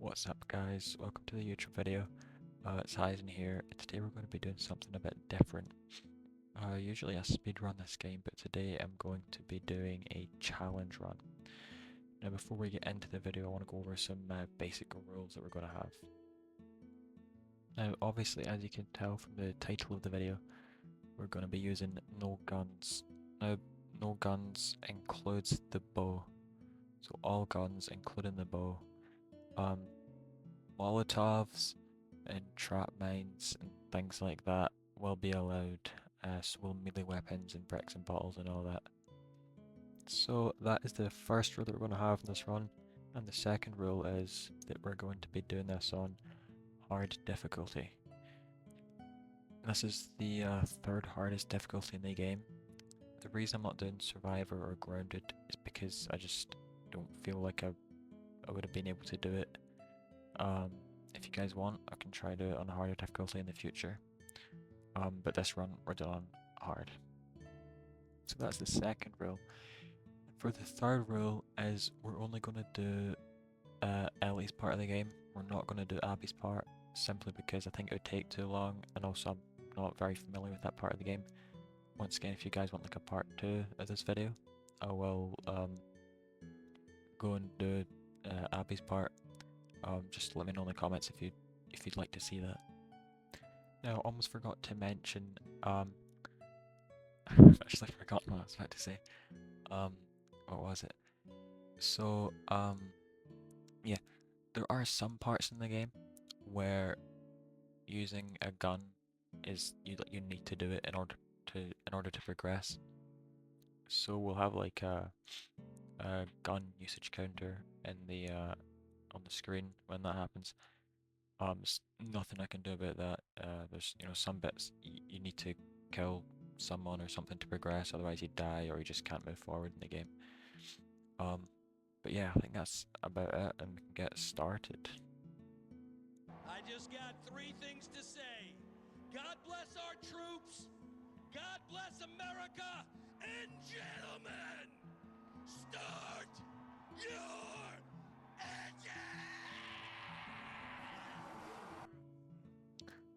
What's up guys, welcome to the YouTube video. It's Heisen here. Today we're going to be doing something a bit different. Usually I speedrun this game, but today I'm going to be doing a challenge run. Now before we get into the video, I want to go over some basic rules that we're going to have. Now obviously, as you can tell from the title of the video, we're going to be using no guns. Now no guns includes the bow, so all guns including the bow. Molotovs and trap mines and things like that will be allowed, so will melee weapons and bricks and bottles and all that. So that is the first rule that we're going to have in this run, and the second rule is that we're going to be doing this on hard difficulty. This is the third hardest difficulty in the game. The reason I'm not doing Survivor or Grounded is because I just don't feel like I would have been able to do it. If you guys want, I can try to do it on a harder difficulty in the future. But this run, we're doing on hard. So that's the second rule. And for the third rule is we're only going to do Ellie's part of the game. We're not going to do Abby's part, simply because I think it would take too long, and also I'm not very familiar with that part of the game. Once again, if you guys want like a part 2 of this video, I will go and do Abby's part. Just let me know in the comments if you'd like to see that. Now, I almost forgot to mention. I've actually forgotten what I was about to say. What was it? So, yeah, there are some parts in the game where using a gun is you need to do it in order to progress. So we'll have like a gun usage counter in the on the screen when that happens. There's nothing I can do about that. There's some bits you need to kill someone or something to progress, otherwise you die or you just can't move forward in the game. But yeah, I think that's about it, and we can get started. I just got 3 things to say. God bless our troops. God bless America. And gentlemen, start your engine!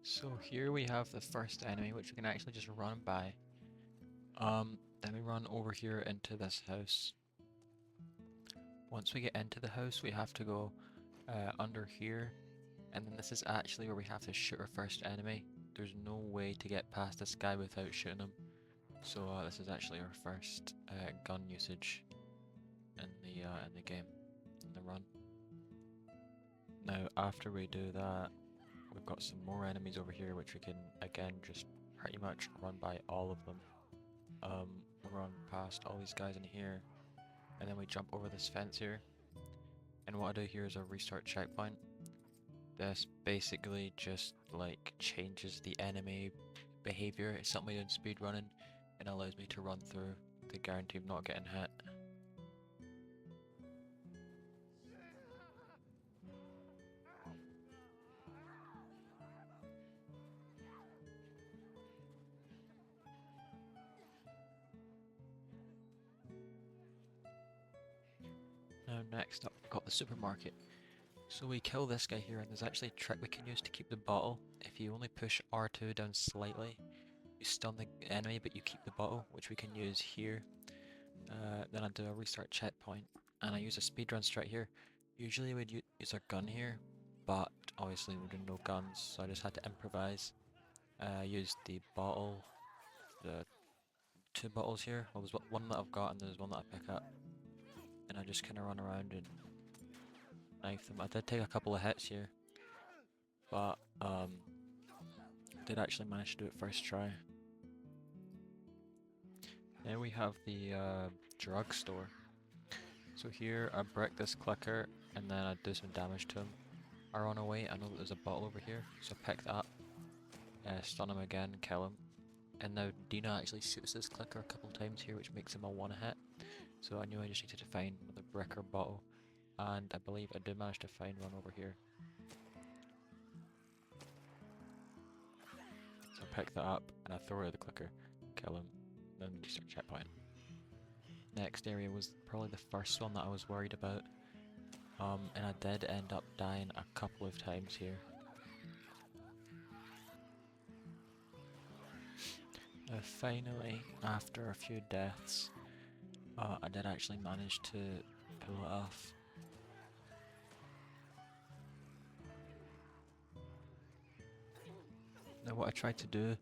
So here we have the first enemy, which we can actually just run by. Then we run over here into this house. Once we get into the house, we have to go under here, and then this is actually where we have to shoot our first enemy. There's no way to get past this guy without shooting him. So this is actually our first gun usage in the game, in the run. Now after we do that, we've got some more enemies over here, which we can again just pretty much run by all of them. Run past all these guys in here, and then we jump over this fence here. And what I do here is a restart checkpoint. This basically just like changes the enemy behavior. It's something we do in speedrunning, and allows me to run through the guarantee of not getting hit. Now next up, we've got the supermarket. So we kill this guy here, and there's actually a trick we can use to keep the bottle. If you only push R2 down slightly, you stun the enemy, but you keep the bottle, which we can use here. Then I do a restart checkpoint, and I use a speedrun strat here. Usually we'd use a gun here, but obviously we didn't know guns, so I just had to improvise. I used the bottle, the 2 bottles here. Well, there's one that I've got, and there's one that I pick up. And I just kind of run around and knife them. I did take a couple of hits here, but did actually manage to do it first try. Now we have the drugstore. So here I break this clicker, and then I do some damage to him. I run away, I know that there's a bottle over here, so I pick that up, stun him again, kill him. And now Dina actually shoots this clicker a couple times here, which makes him a 1-hit. So I knew I just needed to find another brick or bottle, and I believe I did manage to find one over here. So I pick that up and I throw out the clicker, kill him, then restart checkpoint. Next area was probably the first one that I was worried about. And I did end up dying a couple of times here. Finally, after a few deaths, I did actually manage to pull it off. Now what I tried to do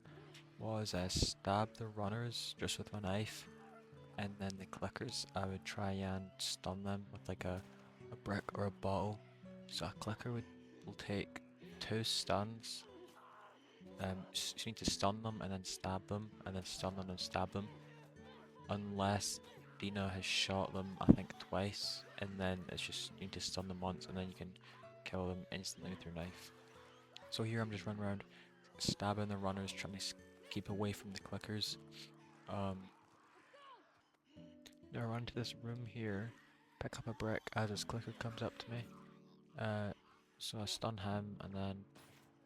was stab the runners just with my knife, and then the clickers I would try and stun them with like a brick or a bottle. So a clicker will take 2 stuns. You need to stun them and then stab them, and then stun them and stab them. Unless Dina has shot them, I think twice, and then it's just you need to stun them once, and then you can kill them instantly with your knife. So here I'm just running around stabbing the runners, trying to keep away from the clickers. Now I run to this room here, pick up a brick as his clicker comes up to me. So I stun him and then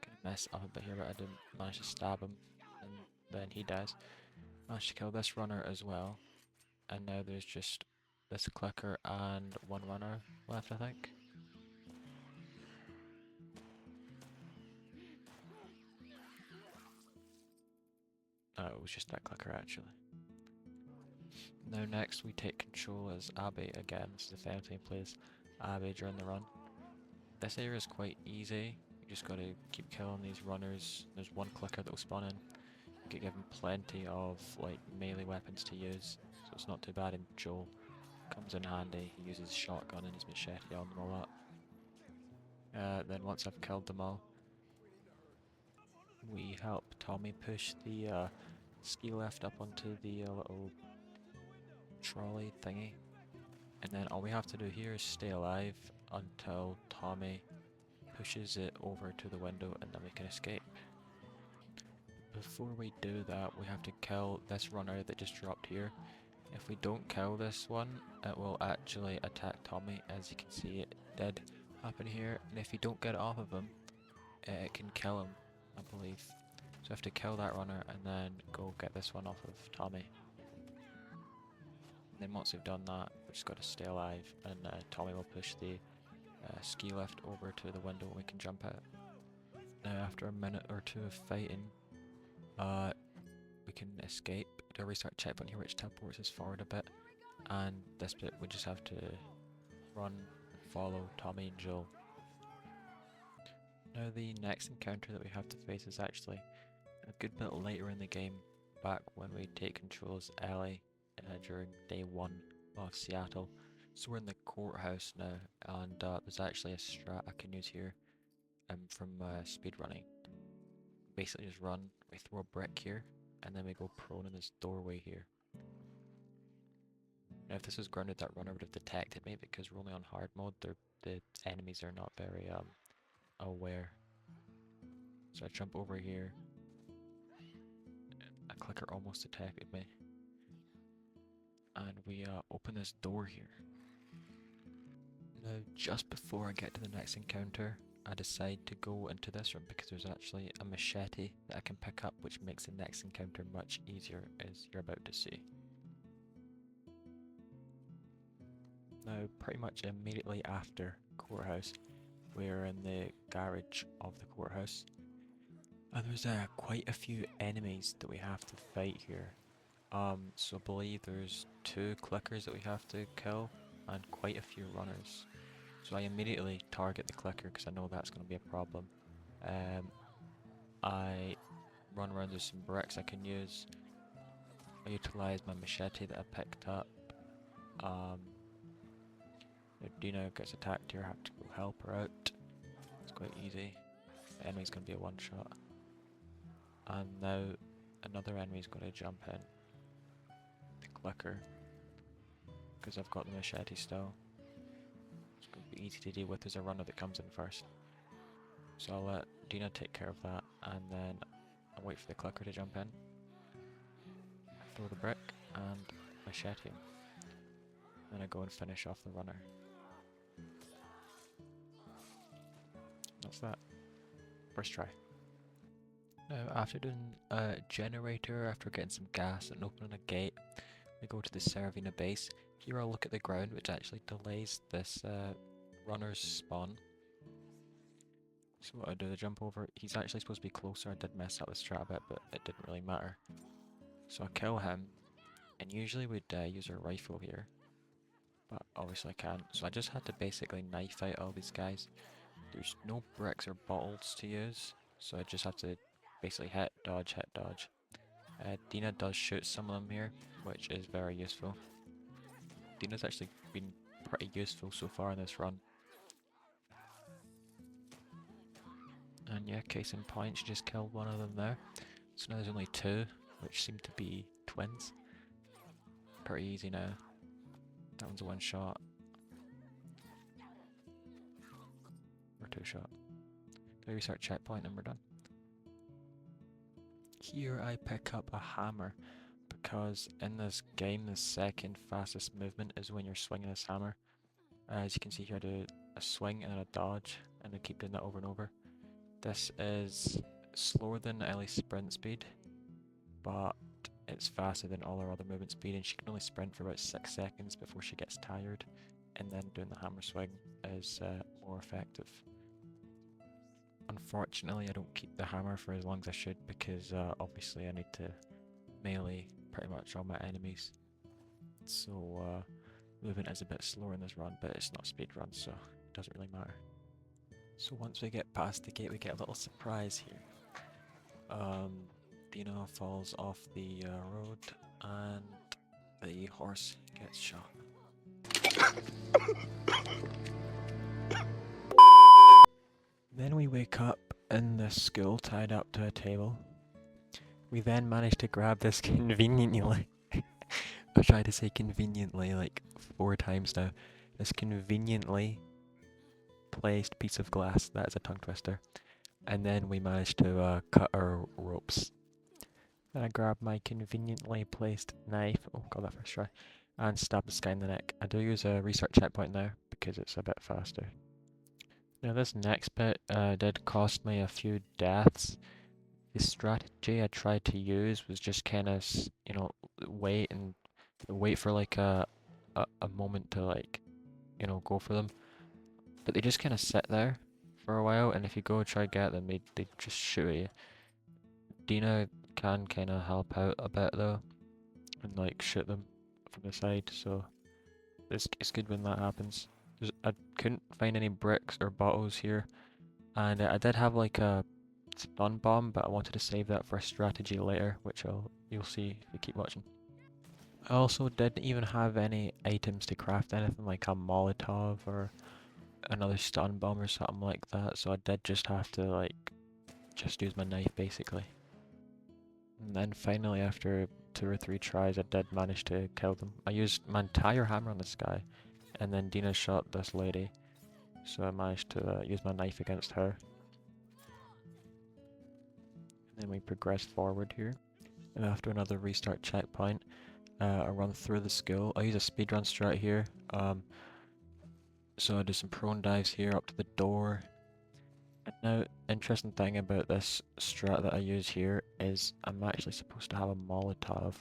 kind of mess up a bit here, but I didn't manage to stab him, and then he dies. Managed to kill this runner as well, and now there's just this clicker and 1 runner left, I think. It was just that clicker actually. Now next we take control as Abby again. This is the final time plays Abby during the run. This area is quite easy. You just gotta keep killing these runners. There's 1 clicker that will spawn in. You get given plenty of like melee weapons to use, so it's not too bad. And Joel comes in handy. He uses his shotgun and his machete on them a lot. Then once I've killed them all, we help Tommy push the ski lift up onto the little trolley thingy, and then all we have to do here is stay alive until Tommy pushes it over to the window, and then we can escape. Before we do that, we have to kill this runner that just dropped here. If we don't kill this one, it will actually attack Tommy. As you can see, it did happen here, and if you don't get it off of him, it can kill him, I believe. So we have to kill that runner and then go get this one off of Tommy. And then once we've done that, we just got to stay alive, and Tommy will push the ski lift over to the window and we can jump out. Now after a minute or 2 of fighting, we can escape. Do a restart checkpoint here which teleports us forward a bit, and this bit we just have to run and follow Tommy and Joel. Now the next encounter that we have to face is actually a good bit later in the game, back when we take control as Ellie during day 1 of Seattle. So we're in the courthouse now, and there's actually a strat I can use here from speedrunning. Basically just run, we throw a brick here, and then we go prone in this doorway here. Now if this was grounded, that runner would have detected me, because we're only on hard mode, the enemies are not very aware. So I jump over here, a clicker almost detected me, and we open this door here. Now just before I get to the next encounter, I decide to go into this room because there's actually a machete that I can pick up, which makes the next encounter much easier, as you're about to see. Now pretty much immediately after courthouse, we're in the garage of the courthouse, and there's quite a few enemies that we have to fight here. So I believe there's 2 clickers that we have to kill and quite a few runners. So I immediately target the clicker because I know that's going to be a problem. I run around with some bricks I can use. I utilise my machete that I picked up. Dina gets attacked here, I have to go help her out. It's quite easy. The enemy's going to be a 1-shot. And now another enemy's going to jump in. The clicker. Because I've got the machete still. It's going to be easy to deal with. There's a runner that comes in first. So I'll let Dina take care of that, and then I'll wait for the clicker to jump in. Throw the brick and machete him. Then I go and finish off the runner. That's that. First try. Now after doing a generator, after getting some gas and opening a gate, we go to the Servina base. Here I'll look at the ground, which actually delays this runners spawn. So what I do, I jump over. He's actually supposed to be closer. I did mess up the strat a bit, but it didn't really matter. So I kill him, and usually we'd use our rifle here, but obviously I can't. So I just had to basically knife out all these guys. There's no bricks or bottles to use, so I just have to basically hit, dodge, hit, dodge. Dina does shoot some of them here, which is very useful. Dina's actually been pretty useful so far in this run. And yeah, case in point, she just killed one of them there. So now there's only two, which seem to be twins. Pretty easy now. That one's a one shot. Or two shot. So restart checkpoint and we're done. Here I pick up a hammer, because in this game the second fastest movement is when you're swinging this hammer. As you can see here, I do a swing and then a dodge, and I keep doing that over and over. This is slower than Ellie's sprint speed, but it's faster than all her other movement speed, and she can only sprint for about 6 seconds before she gets tired, and then doing the hammer swing is more effective. Unfortunately, I don't keep the hammer for as long as I should, because obviously I need to melee pretty much all my enemies. So movement is a bit slower in this run, but it's not a speed run, so it doesn't really matter. So once we get past the gate, we get a little surprise here. Dina falls off the road and the horse gets shot. Then we wake up in the school tied up to a table. We then manage to grab this conveniently. I tried to say conveniently like 4 times now. This conveniently placed piece of glass. That is a tongue twister. And then we managed to cut our ropes. Then I grabbed my conveniently placed knife. Oh, got that first try. And stab this guy in the neck. I do use a restart checkpoint now because it's a bit faster. Now this next bit did cost me a few deaths. The strategy I tried to use was just kind of, you know, wait for like a moment to, like, you know, go for them. But they just kind of sit there for a while, and if you go try get them, they just shoot at you. Dina can kind of help out a bit though, and like shoot them from the side, so it's good when that happens. I couldn't find any bricks or bottles here, and I did have like a stun bomb, but I wanted to save that for a strategy later, which you'll see if you keep watching. I also didn't even have any items to craft anything like a Molotov or another stun bomb or something like that, so I did just have to like just use my knife basically. And then finally, after 2 or 3 tries, I did manage to kill them. I used my entire hammer on this guy, and then Dina shot this lady, so I managed to use my knife against her. And then we progress forward here, and after another restart checkpoint, I run through the school. I use a speedrun strat here, so I do some prone dives here up to the door. And now, interesting thing about this strat that I use here is I'm actually supposed to have a Molotov,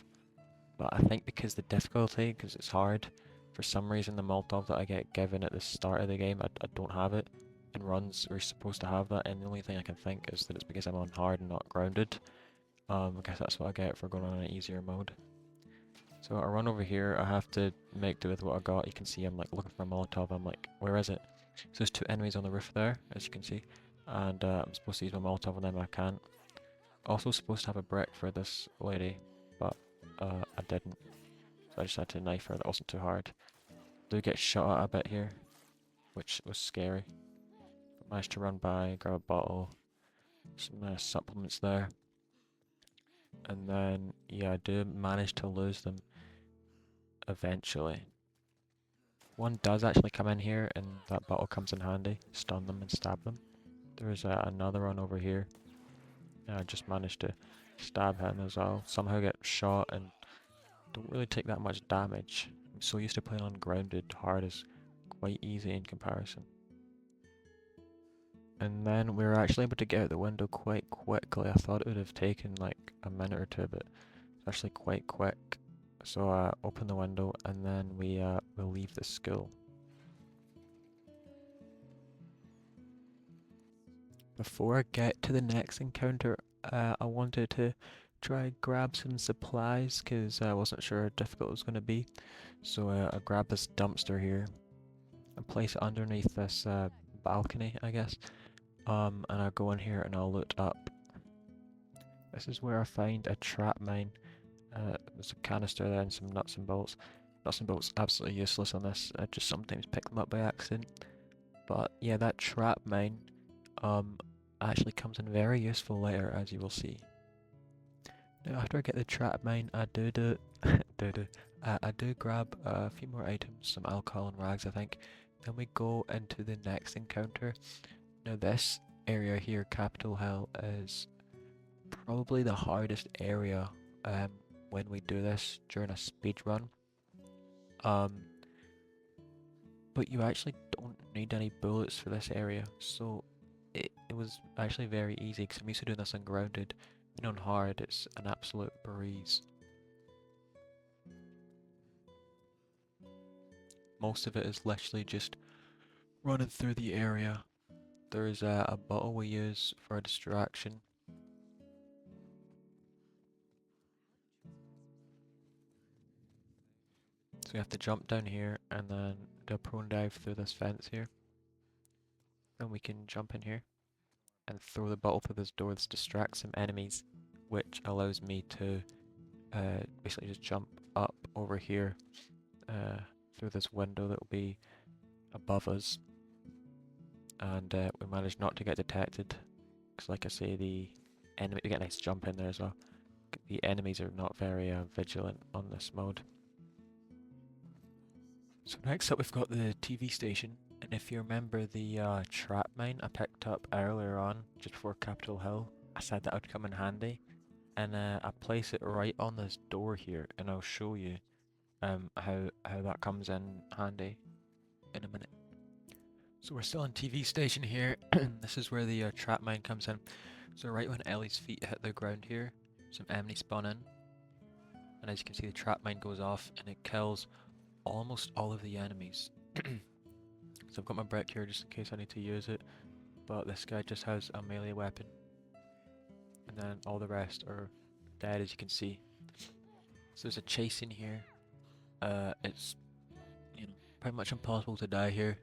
but I think because the difficulty, because it's hard, for some reason the Molotov that I get given at the start of the game, I don't have it. In runs, we're supposed to have that, and the only thing I can think is that it's because I'm on hard and not grounded. I guess that's what I get for going on an easier mode. So I run over here, I have to make do with what I got. You can see I'm like looking for a Molotov, I'm like, where is it? So there's 2 enemies on the roof there, as you can see. And I'm supposed to use my Molotov on them, I can't. Also supposed to have a brick for this lady, but I didn't. So I just had to knife her, that wasn't too hard. Do get shot at a bit here, which was scary. But managed to run by, grab a bottle, some supplements there. And then, yeah, I do manage to lose them eventually. One does actually come in here, and that bottle comes in handy. Stun them and stab them. There's another one over here. I just managed to stab him as well. Somehow get shot and don't really take that much damage. I'm so used to playing on grounded, hard is quite easy in comparison. And then we were actually able to get out the window quite quickly. I thought it would have taken like a minute or 2, but it's actually quite quick. So I open the window and then we leave the school. Before I get to the next encounter, I wanted to try and grab some supplies because I wasn't sure how difficult it was going to be. So I grabbed this dumpster here and place it underneath this balcony, I guess. And I'll go in here and I'll loot up. This is where I find a trap mine. There's a canister there and some nuts and bolts. Nuts and bolts absolutely useless on this. I just sometimes pick them up by accident. But yeah, that trap mine actually comes in very useful later, as you will see. Now, after I get the trap mine, I do grab a few more items, some alcohol and rags, I think. Then we go into the next encounter. Now, this area here, Capitol Hill, is probably the hardest area when we do this during a speed run. But you actually don't need any bullets for this area, so it was actually very easy because I'm used to doing this on grounded, and on hard it's an absolute breeze. Most of it is literally just running through the area. There's a bottle we use for a distraction. So we have to jump down here and then do a prone dive through this fence here. Then we can jump in here and throw the bottle through this door. This distracts some enemies, which allows me to basically just jump up over here through this window that will be above us. And we managed not to get detected, because like I say, the enemy, we get a nice jump in there as well. The enemies are not very vigilant on this mode. So next up we've got the TV station, and if you remember the trap mine I picked up earlier on, just before Capitol Hill, I said that would come in handy, and I place it right on this door here, and I'll show you how that comes in handy in a minute. So we're still on TV station here, and this is where the trap mine comes in. So right when Ellie's feet hit the ground here, some enemies spawn in, and as you can see the trap mine goes off and it kills almost all of the enemies. So I've got my brick here just in case I need to use it, but this guy just has a melee weapon, and then all the rest are dead, as you can see. So there's a chase in here. It's pretty much impossible to die here.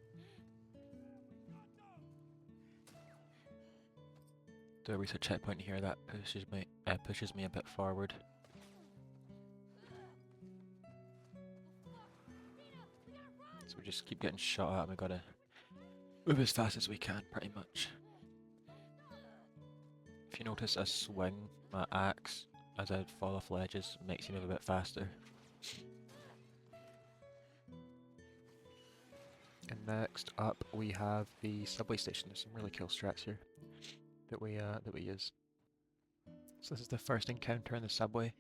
Do a reset checkpoint here that pushes me a bit forward. So we just keep getting shot at and we gotta move as fast as we can, pretty much. If you notice, I swing my axe as I fall off ledges, it makes you move a bit faster. And next up we have the subway station. There's some really cool strats here that we use. So this is the first encounter in the subway.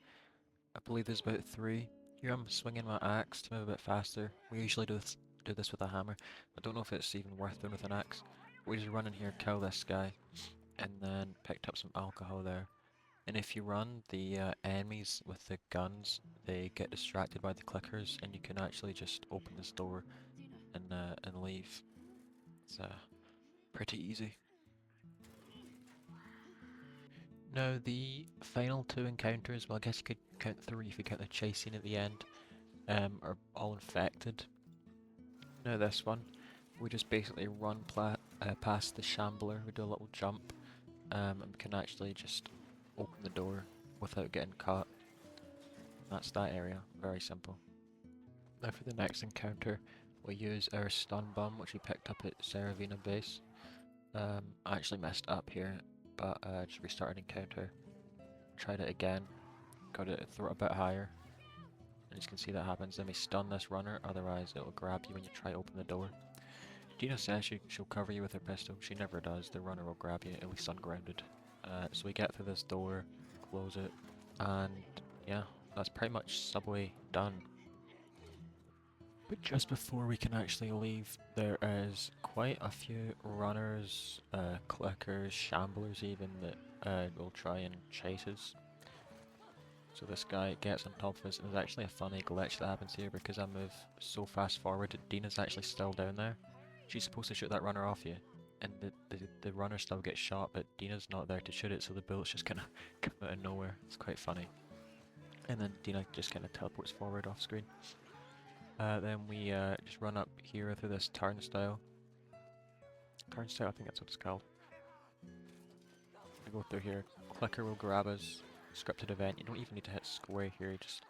I believe there's about 3. Here I'm swinging my axe to move a bit faster. We usually do this with a hammer. I don't know if it's even worth doing with an axe. We just run in here, kill this guy, and then picked up some alcohol there. And if you run, the enemies with the guns, they get distracted by the clickers, and you can actually just open this door and leave. It's pretty easy. Now the final 2 encounters, well I guess you could count 3 if you count the chase scene at the end, are all infected. Now this one, we just basically run past the shambler, we do a little jump, and we can actually just open the door without getting caught. That's that area, very simple. Now for the next encounter, we use our stun bomb, which we picked up at Saravina base. I actually messed up here, but just restarted encounter, tried it again, got it throw it a bit higher, and as you can see that happens. Then we stun this runner, otherwise it will grab you when you try to open the door. Dina says she'll cover you with her pistol, she never does, the runner will grab you, at least ungrounded. So we get through this door, close it, and yeah, that's pretty much subway done. But just before we can actually leave, there is quite a few runners, clickers, shamblers even, that will try and chase us. So this guy gets on top of us, and there's actually a funny glitch that happens here because I move so fast forward. Dina's actually still down there. She's supposed to shoot that runner off you, and the runner still gets shot, but Dina's not there to shoot it, so the bullets just kind of come out of nowhere. It's quite funny. And then Dina just kind of teleports forward off screen. Then we just run up here through this turnstile. Turnstile, I think that's what it's called. We go through here. Clicker will grab us. Scripted event. You don't even need to hit square here. You just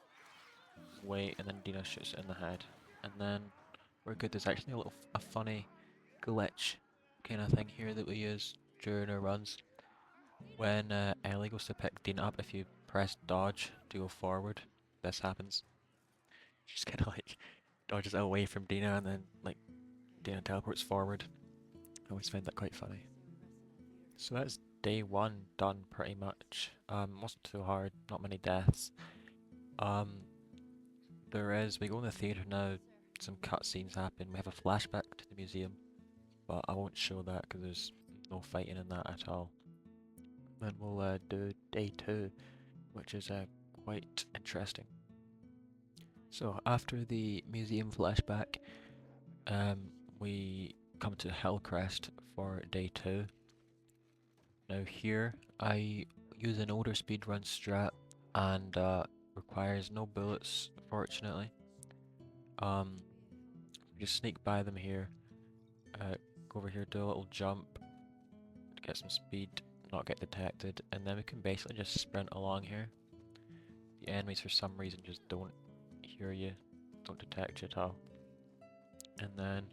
wait, and then Dina shoots it in the head, and then we're good. There's actually a funny glitch kind of thing here that we use during our runs. When Ellie goes to pick Dina up, if you press dodge to go forward, this happens. She just kind of like dodges away from Dina, and then like Dina teleports forward. I always find that quite funny. So that's day one done pretty much. Wasn't too hard, not many deaths. We go in the theatre now, some cutscenes happen, we have a flashback to the museum, but I won't show that because there's no fighting in that at all. Then we'll do day two, which is quite interesting. So after the museum flashback, we come to Hillcrest for day two. Now here, I use an older speedrun strat and requires no bullets, fortunately. Just sneak by them here, go over here, do a little jump, to get some speed, not get detected, and then we can basically just sprint along here. The enemies for some reason just don't hear you, don't detect you at all. And then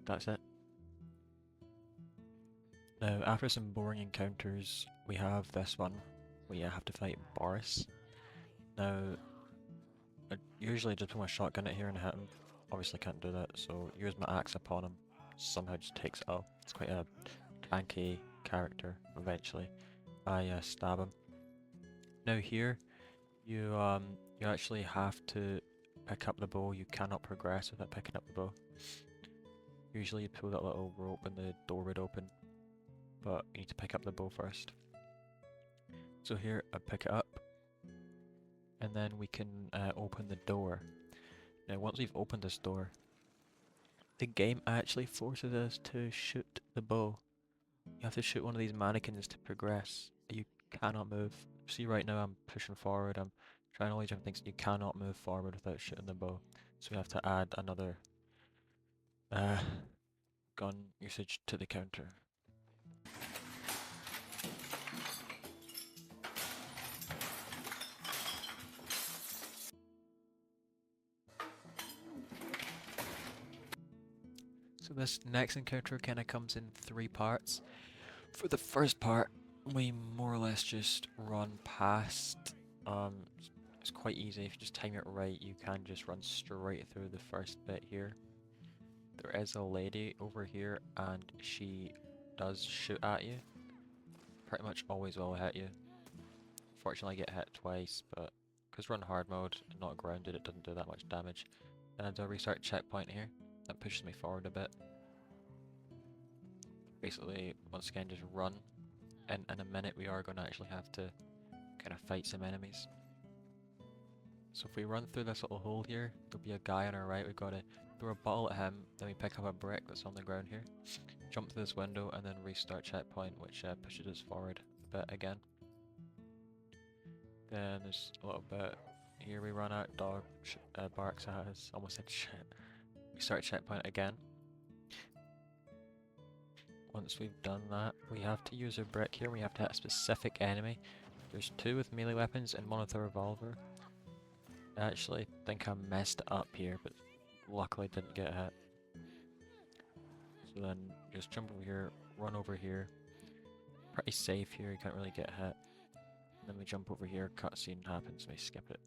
that's it. Now, after some boring encounters, we have this one where you have to fight Boris. Now, I usually just put my shotgun at here and hit him. Obviously can't do that, so use my axe upon him. Somehow just takes it off. It's quite a tanky character. Eventually, I stab him. Now here, you actually have to pick up the bow. You cannot progress without picking up the bow. Usually you pull that little rope and the door would open, but you need to pick up the bow first. So here, I pick it up, and then we can open the door. Now once we've opened this door, the game actually forces us to shoot the bow. You have to shoot one of these mannequins to progress. You cannot move. See, right now I'm pushing forward, I'm trying all these different things. You cannot move forward without shooting the bow. So we have to add another gun usage to the counter. So this next encounter kind of comes in three parts. For the first part, we more or less just run past. It's quite easy. If you just time it right, you can just run straight through the first bit here. There is a lady over here, and she does shoot at you. Pretty much always will hit you. Fortunately, I get hit twice, but because we're on hard mode and not grounded, it doesn't do that much damage. Then I do a restart checkpoint here. That pushes me forward a bit. Basically, once again, just run. And in a minute, we are going to actually have to kind of fight some enemies. So if we run through this little hole here, there'll be a guy on our right. We've got to throw a bottle at him, then we pick up a brick that's on the ground here, jump through this window, and then restart checkpoint, which pushes us forward a bit again. Then there's a little bit here. We run out, dog barks at us. Almost said shit. We start checkpoint again. Once we've done that, we have to use a brick here. We have to hit a specific enemy. There's two with melee weapons and one with a revolver. I actually think I messed up here, but luckily didn't get hit. So then just jump over here, run over here. Pretty safe here, you can't really get hit. And then we jump over here, cutscene happens, we skip it.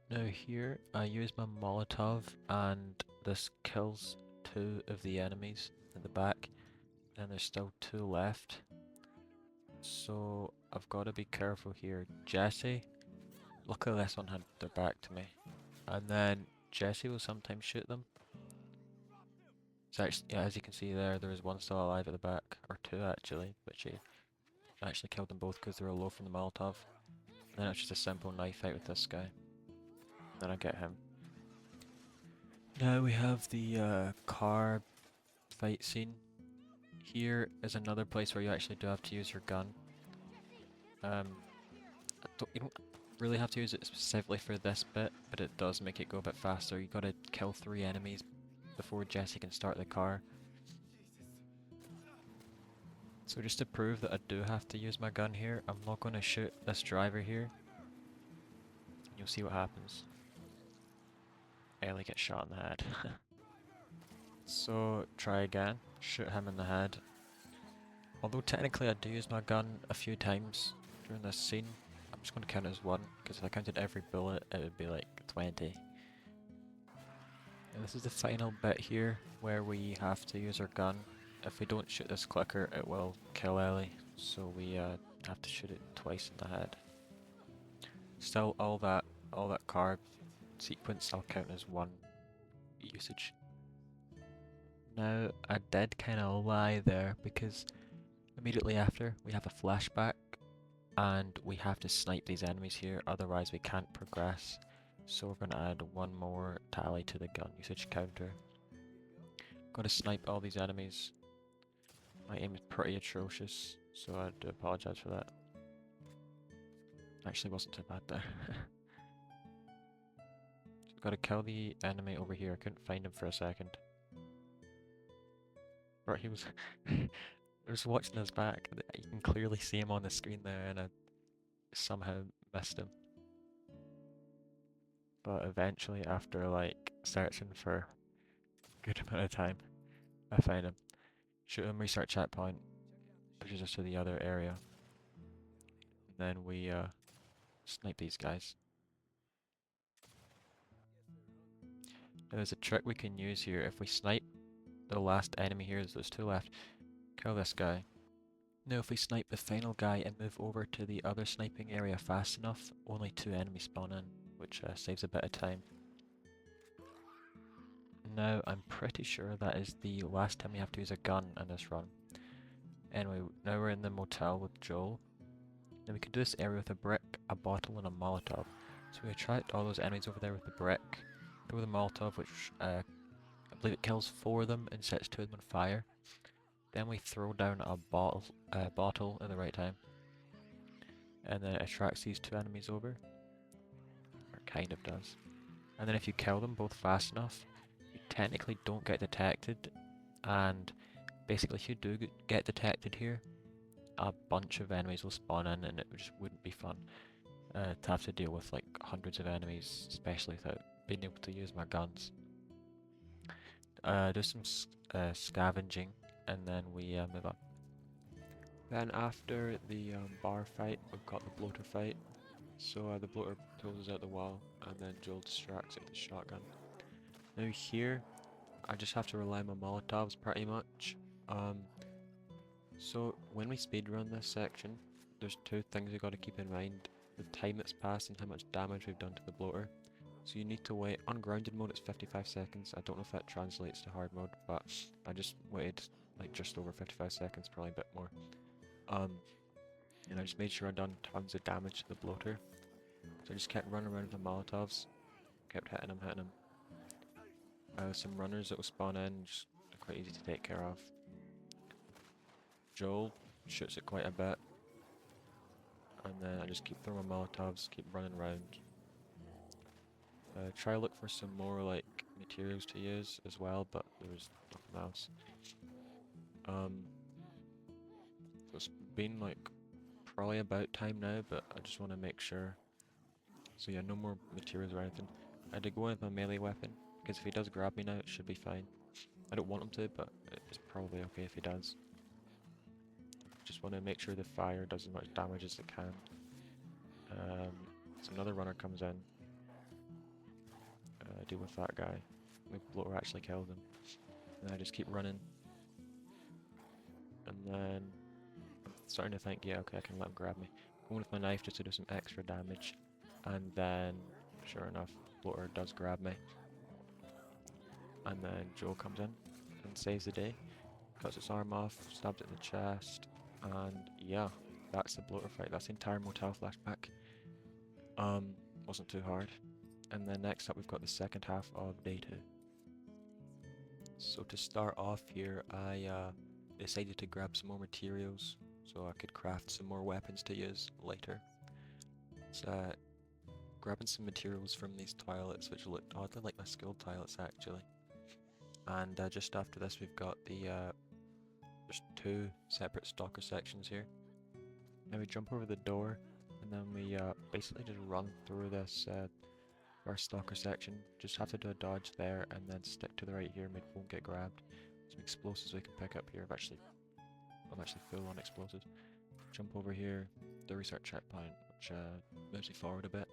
Now here, I use my Molotov, and this kills two of the enemies in the back. And there's still two left. So I've got to be careful here. Jesse, luckily this one had their back to me. And then Jesse will sometimes shoot them. So actually, yeah, as you can see there is one still alive at the back, or two actually, but she actually killed them both because they were low from the Molotov. And then it's just a simple knife fight with this guy. Then I get him. Now we have the car fight scene. Here is another place where you actually do have to use your gun. You don't really have to use it specifically for this bit, but it does make it go a bit faster. You gotta kill 3 enemies before Jesse can start the car. So just to prove that I do have to use my gun here, I'm not gonna shoot this driver here. You'll see what happens. Ellie gets shot in the head. So try again, shoot him in the head. Although technically I do use my gun a few times during this scene, I'm just going to count it as 1, because if I counted every bullet it would be like 20. And this is the final bit here, where we have to use our gun. If we don't shoot this clicker it will kill Ellie, so we have to shoot it twice in the head. Still, all that car sequence I'll count as 1 usage. Now, I did kind of lie there, because immediately after we have a flashback and we have to snipe these enemies here, otherwise we can't progress. So we're going to add 1 more tally to the gun usage counter. Got to snipe all these enemies. My aim is pretty atrocious, so I do apologise for that. Actually wasn't too bad there. So got to kill the enemy over here. I couldn't find him for a second. Right, he was I was watching his back. You can clearly see him on the screen there, and I somehow missed him. But eventually, after like searching for a good amount of time, I found him. Shoot him, restart checkpoint, pushes us to the other area. And then we snipe these guys. Now there's a trick we can use here. If we snipe the last enemy here, there's 2 left, kill this guy. Now if we snipe the final guy and move over to the other sniping area fast enough, only 2 enemies spawn in, which saves a bit of time. Now I'm pretty sure that is the last time we have to use a gun in this run. Anyway, now we're in the motel with Joel. Now we can do this area with a brick, a bottle and a Molotov. So we attract all those enemies over there with the brick, throw the Molotov, which I believe it kills 4 of them and sets 2 of them on fire. Then we throw down a bottle at the right time, and then it attracts these 2 enemies over, or kind of does. And then if you kill them both fast enough, you technically don't get detected, and basically if you do get detected here, a bunch of enemies will spawn in and it just wouldn't be fun to have to deal with like hundreds of enemies, especially without being able to use my guns. Do some scavenging, and then we move on. Then after the bar fight, we've got the bloater fight. So the bloater pulls us out the wall, and then Joel distracts it with the shotgun. Now here, I just have to rely on my Molotovs pretty much. So when we speedrun this section, there's 2 things you got to keep in mind: the time that's passed and how much damage we've done to the bloater. So you need to wait. On grounded mode it's 55 seconds. I don't know if that translates to hard mode, but I just waited like just over 55 seconds, probably a bit more. And I just made sure I'd done tons of damage to the bloater. So I just kept running around with the Molotovs, kept hitting him. Some runners that will spawn in, just quite easy to take care of. Joel shoots it quite a bit, and then I just keep throwing my Molotovs, keep running around. Try to look for some more like materials to use as well, but there was nothing else. It's been like probably about time now, but I just want to make sure. So yeah, no more materials or anything. I had to go in with my melee weapon, because if he does grab me now, it should be fine. I don't want him to, but it's probably okay if he does. Just want to make sure the fire does as much damage as it can. So another runner comes in. Deal with that guy. The bloater actually killed him. And I just keep running. And then I'm starting to think, yeah, okay, I can let him grab me. Going with my knife just to do some extra damage. And then, sure enough, bloater does grab me. And then Joel comes in and saves the day. Cuts its arm off, stabs it in the chest. And yeah, that's the bloater fight. That's the entire motel flashback. Wasn't too hard. And then next up we've got the second half of day 2. So to start off here, I decided to grab some more materials so I could craft some more weapons to use later. So grabbing some materials from these toilets, which looked oddly like my school toilets actually. And just after this we've got the there's two separate stalker sections here. Now we jump over the door and then we basically just run through this first stalker section. Just have to do a dodge there and then stick to the right here, maybe won't get grabbed. Some explosives we can pick up here. I'm actually full on explosives. Jump over here, the research checkpoint, which moves me forward a bit.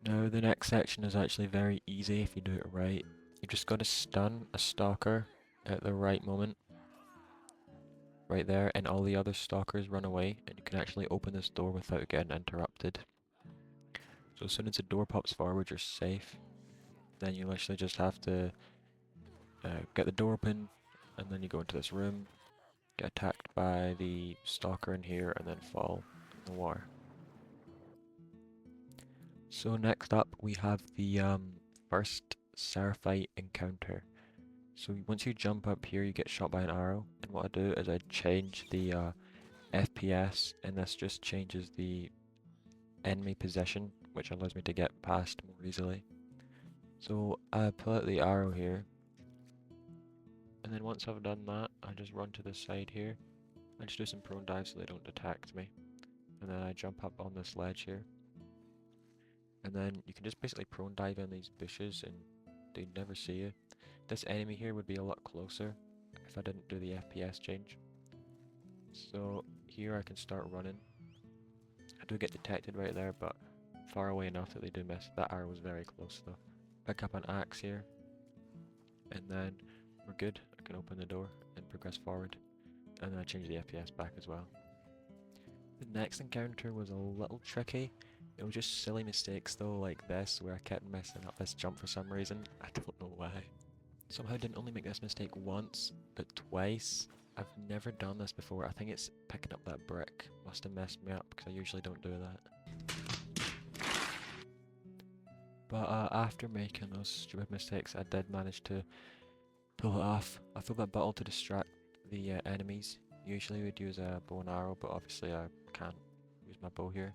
Now the next section is actually very easy if you do it right. You just got to stun a stalker at the right moment. Right there, and all the other stalkers run away, and you can actually open this door without getting interrupted. So as soon as the door pops forward, you're safe. Then you literally just have to get the door open, and then you go into this room, get attacked by the stalker in here, and then fall in the water. So next up, we have the first Seraphite encounter. So once you jump up here, you get shot by an arrow, and what I do is I change the FPS, and this just changes the enemy position, which allows me to get past more easily. So I pull out the arrow here, and then once I've done that, I just run to the side here. I just do some prone dives so they don't detect me, and then I jump up on this ledge here. And then you can just basically prone dive in these bushes and they'd never see you. This enemy here would be a lot closer if I didn't do the FPS change. So here I can start running. I do get detected right there, but far away enough that they do miss. That arrow was very close though. Pick up an axe here, and then we're good. I can open the door and progress forward, and then I change the FPS back as well. The next encounter was a little tricky. It was just silly mistakes though, like this, where I kept messing up this jump for some reason. I don't know why. Somehow I didn't only make this mistake once, but twice. I've never done this before. I think it's picking up that brick. Must have messed me up, because I usually don't do that. But after making those stupid mistakes, I did manage to pull it off. I filled that bottle to distract the enemies. Usually we'd use a bow and arrow, but obviously I can't use my bow here.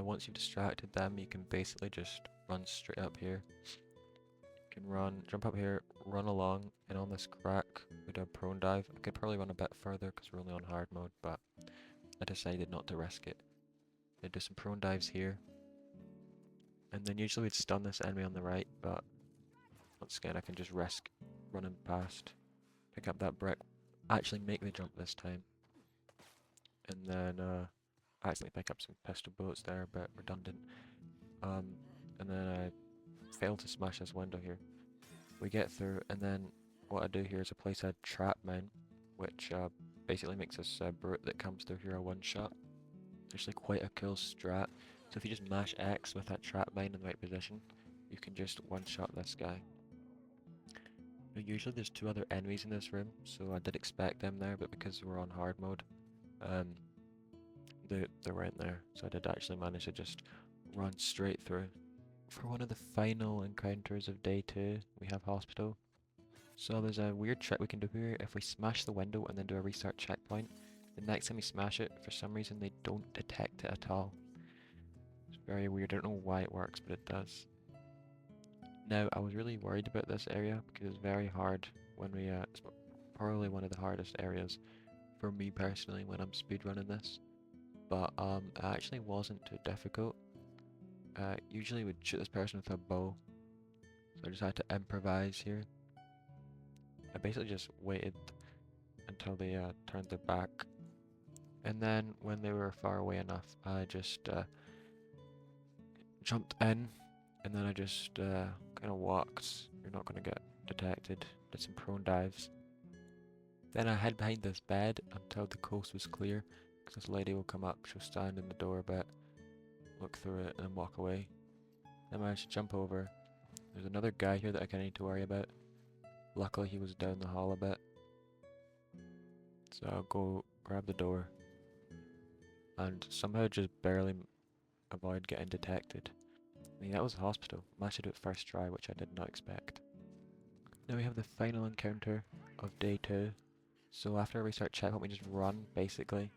Once you've distracted them, you can basically just run straight up here. You can run, jump up here, run along, and on this crack, we do a prone dive. I could probably run a bit further because we're only on hard mode, but I decided not to risk it. I do some prone dives here, and then usually we'd stun this enemy on the right, but once again I can just risk running past, pick up that brick, actually make the jump this time, and then accidentally pick up some pistol bullets there, a bit redundant. And then I fail to smash this window here. We get through, and then what I do here is I place a trap mine, which basically makes this brute that comes through here a one-shot. Actually quite a cool strat. So if you just mash X with that trap mine in the right position, you can just one-shot this guy. Now, usually there's two other enemies in this room, so I did expect them there, but because we're on hard mode, they weren't there, so I did actually manage to just run straight through. For one of the final encounters of day 2, we have hospital. So there's a weird trick we can do here. If we smash the window and then do a restart checkpoint, the next time we smash it, for some reason they don't detect it at all. It's very weird, I don't know why it works, but it does. Now, I was really worried about this area because it's very hard when we, it's probably one of the hardest areas for me personally when I'm speedrunning this. But it actually wasn't too difficult. Usually we'd shoot this person with a bow, so I just had to improvise here. I basically just waited until they turned their back, and then when they were far away enough, I just jumped in, and then I just kind of walked. You're not going to get detected. Did some prone dives. Then I hid behind this bed until the coast was clear. This lady will come up, she'll stand in the door a bit, look through it, and then walk away. Then I managed to jump over. There's another guy here that I kind of need to worry about. Luckily he was down the hall a bit. So I'll go grab the door. And somehow just barely avoid getting detected. I mean, that was a hospital. Managed to do it first try, which I did not expect. Now we have the final encounter. of day 2. So after I restart checkpoint, we just run basically,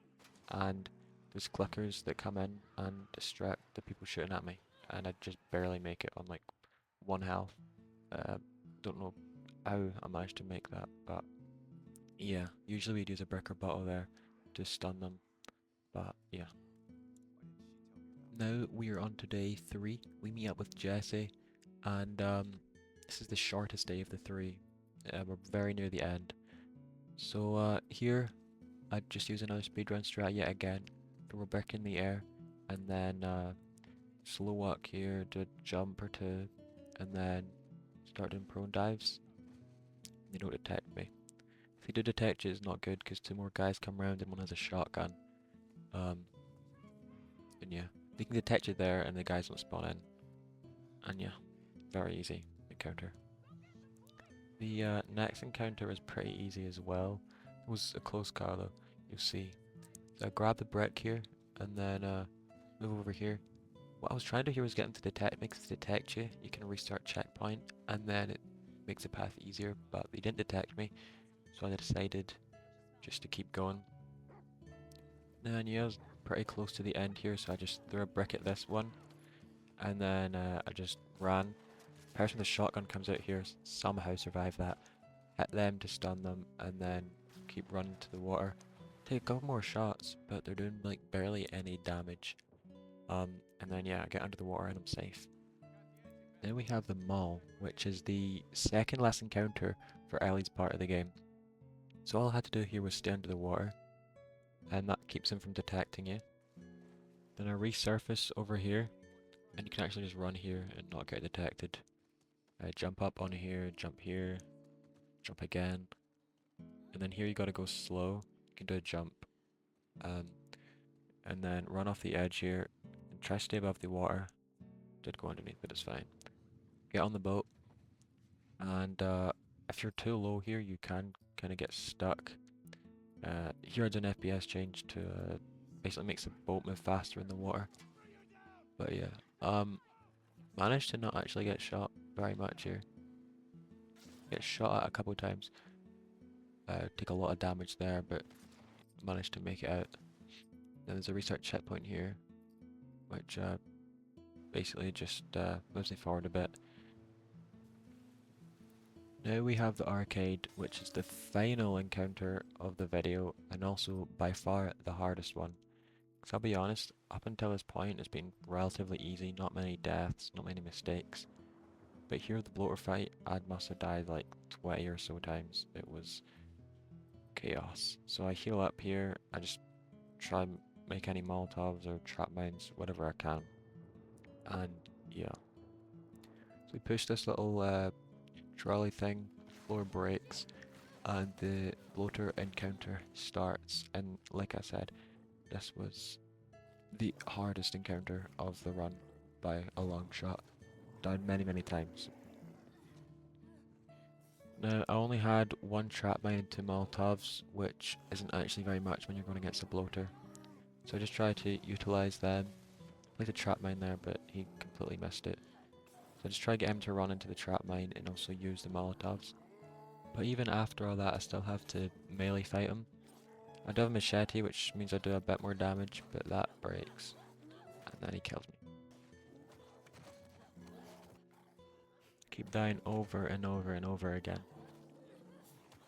and there's clickers that come in and distract the people shooting at me, and I just barely make it on like 1 health. Don't know how I managed to make that, but yeah, usually we'd use a brick or bottle there to stun them, but yeah. Now we are on to day 3. We meet up with Jesse, and this is the shortest day of the 3. We're very near the end. So here, I'd just use another speedrun strat yet again. Throw a brick in the air, and then slow walk here, do a jump or two, and then start doing prone dives. They don't detect me. If they do detect you, it's not good because 2 more guys come around and one has a shotgun. And yeah, they can detect you there and the guys don't spawn in. And yeah, very easy encounter. The next encounter is pretty easy as well. It was a close call though, you'll see. So I grab the brick here and then move over here. What I was trying to do here was get them to detect you. You can restart checkpoint and then it makes the path easier, but they didn't detect me, so I decided just to keep going. And yeah, I was pretty close to the end here, so I just threw a brick at this one, and then I just ran. The person with the shotgun comes out here, somehow survive that, hit them to stun them, and then keep running to the water. Take a couple more shots, but they're doing like barely any damage. And then yeah, I get under the water and I'm safe. Then we have the mall, which is the second last encounter for Ellie's part of the game. So all I had to do here was stay under the water, and that keeps him from detecting you. Then I resurface over here, and you can actually just run here and not get detected. Jump up on here, jump again, and then here you gotta go slow. You can do a jump, and then run off the edge here, and try to stay above the water. Did go underneath, but it's fine. Get on the boat, and if you're too low here, you can kind of get stuck. Here I did an FPS change to basically makes the boat move faster in the water. But yeah, managed to not actually get shot very much here. Get shot at a couple times. Take a lot of damage there, but managed to make it out. Then there's a restart checkpoint here, which basically just moves me forward a bit. Now we have the arcade, which is the final encounter of the video, and also by far the hardest one. Because I'll be honest, up until this point it's been relatively easy, not many deaths, not many mistakes. But here the bloater fight, I must have died like 20 or so times. It was chaos. So I heal up here, I just try and make any Molotovs or trap mines, whatever I can. And yeah. So we push this little trolley thing, floor breaks, and the bloater encounter starts. And like I said, this was the hardest encounter of the run by a long shot. Died many times. Now I only had 1 trap mine and 2 Molotovs, which isn't actually very much when you're going against a bloater. So I just tried to utilise them. Placed a trap mine there, but he completely missed it. So I just tried to get him to run into the trap mine and also use the Molotovs. But even after all that, I still have to melee fight him. I do have a machete, which means I do a bit more damage, but that breaks. And then he kills me. Keep dying over and over again.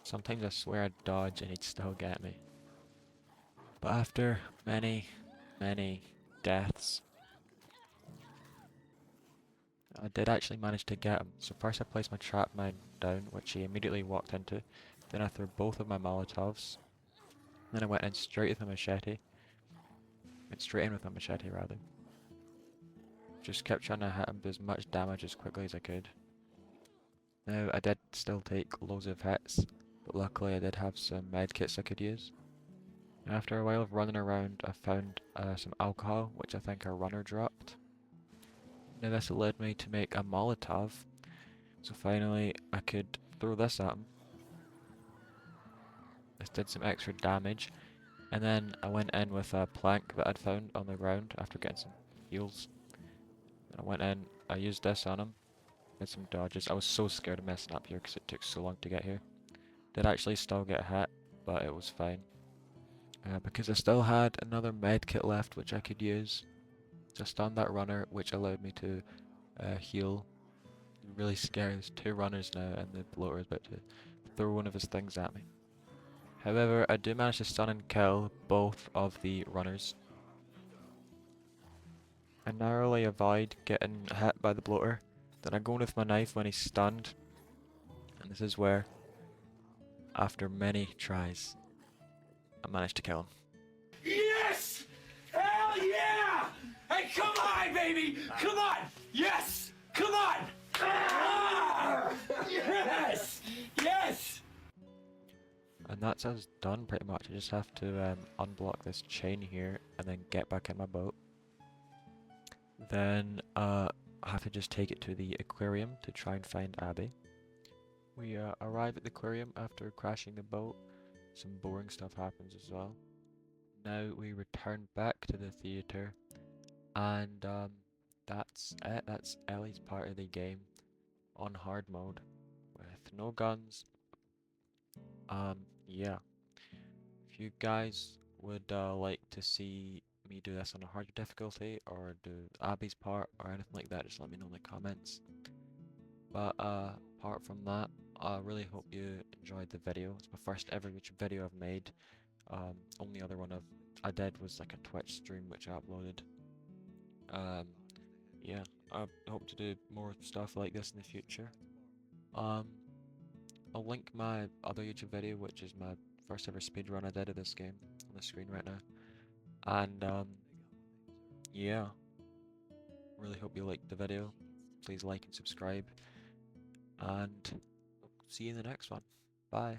Sometimes I swear I'd dodge and he'd still get me. But after many deaths, I did actually manage to get him. So first I placed my trap mine down, which he immediately walked into. Then I threw both of my Molotovs. Then I went in straight with my machete. Went straight in with my machete rather. Just kept trying to hit him, do as much damage as quickly as I could. Now I did still take loads of hits, but luckily I did have some medkits I could use. After a while of running around, I found some alcohol, which I think our runner dropped. Now this led me to make a Molotov, so finally I could throw this at him. This did some extra damage, and then I went in with a plank that I'd found on the ground after getting some heals. I went in, I used this on him, did some dodges. I was so scared of messing up here because it took so long to get here. Did actually still get hit, but it was fine. Because I still had another med kit left which I could use to stun that runner, which allowed me to heal. Really scary, there's two runners now and the bloater is about to throw one of his things at me. However, I do manage to stun and kill both of the runners. I narrowly avoid getting hit by the bloater. Then I go in with my knife when he's stunned. And this is where, after many tries, I managed to kill him. Yes! Hell yeah! Hey, come on, baby! Come on! Yes! Come on! Ah! Yes! Yes! And that's us done pretty much. I just have to unblock this chain here and then get back in my boat. Then I have to just take it to the aquarium to try and find Abby. We arrive at the aquarium after crashing the boat. Some boring stuff happens as well. Now we return back to the theater, and that's it. That's Ellie's part of the game on hard mode with no guns. Yeah. If you guys would like to see me do this on a harder difficulty or do Abby's part or anything like that, just let me know in the comments. But apart from that, I really hope you enjoyed the video. It's my first ever YouTube video I've made. Only other one I did was like a Twitch stream which I uploaded. Yeah, I hope to do more stuff like this in the future. I'll link my other YouTube video, which is my first ever speedrun I did of this game, on the screen right now. And yeah, really hope you liked the video. Please like and subscribe, and see you in the next one. Bye.